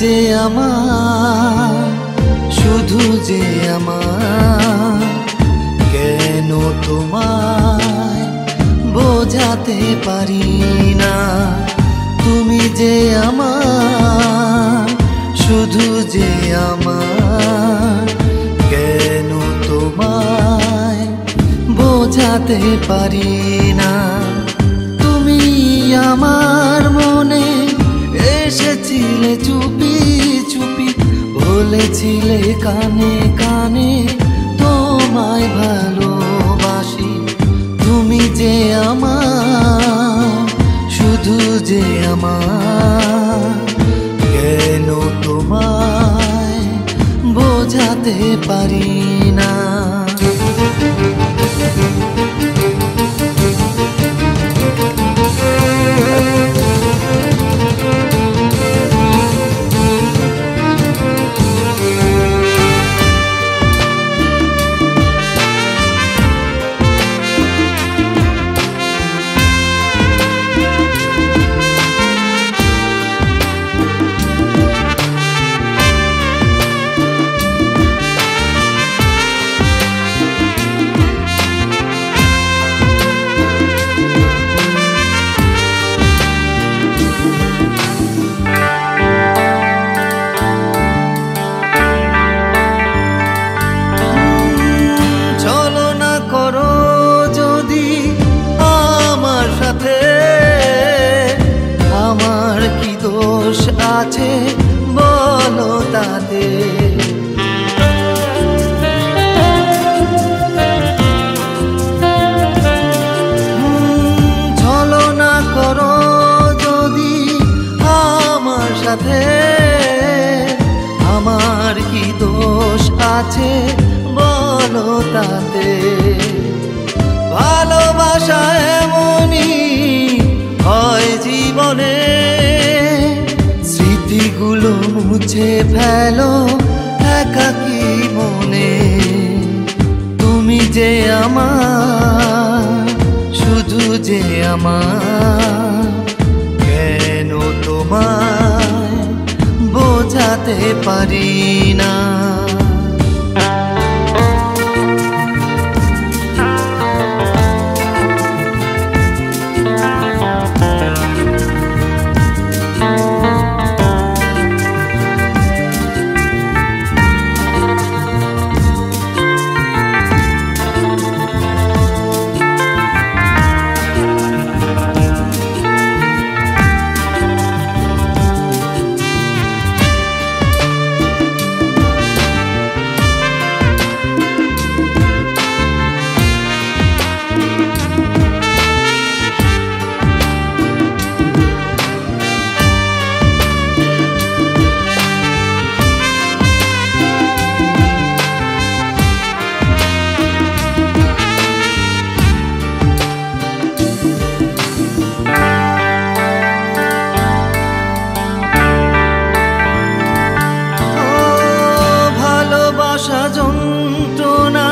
যে আমার, শুধু যে আমার, কেন তোমায় বোঝাতে পারি না। তুমি যে আমার, শুধু যে আমার, কেন তোমায় বোঝাতে পারি না। তুমি আমার মনে এসেছিলে চুপি চুপি, বলেছিলে কানে কানে তোমায় ভালোবাসি। তুমি যে আমার, শুধু যে আমার, কেন তোমায় বোঝাতে পারি না। আছে বলো তাতে, ছলনা করো যদি আমার সাথে, আমার কি দোষ আছে বলো তাতে। ভালোবাসা এমনই হয় জীবনে, স্মৃতিগুলো মুছে ফেলো একাকী মনে। তুমি যে আমার, শুধু যে আমার, কেন তোমায় বোঝাতে পারি না। যন্ত্রণা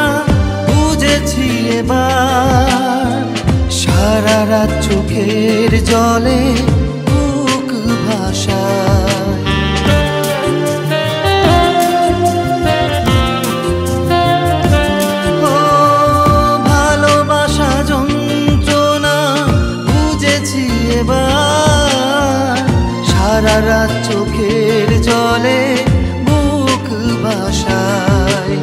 বুঝেছি এবার, সারা রাত চোখের জলে বুক ভাসায়। ভালোবাসা যন্ত্রণা বুঝেছি এবার, সারা রাত চোখের জলে বুক ভাসায়।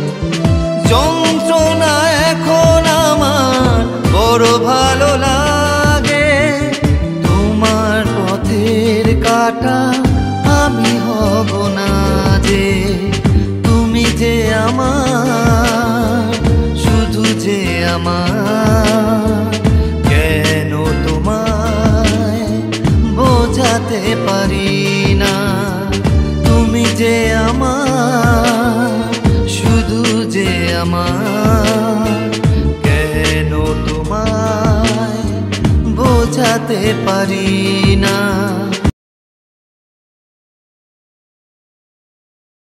যন্ত্রণা এখন আমার বড় ভালো লাগে, তোমার পথের কাঁটা আমি হব না যে। তুমি যে আমার, শুধু যে আমার, কেন তোমায় বোঝাতে পারি না। তুমি যে আমার, শুধু যে আমার, কেন তোমায় বোঝাতে পারি না।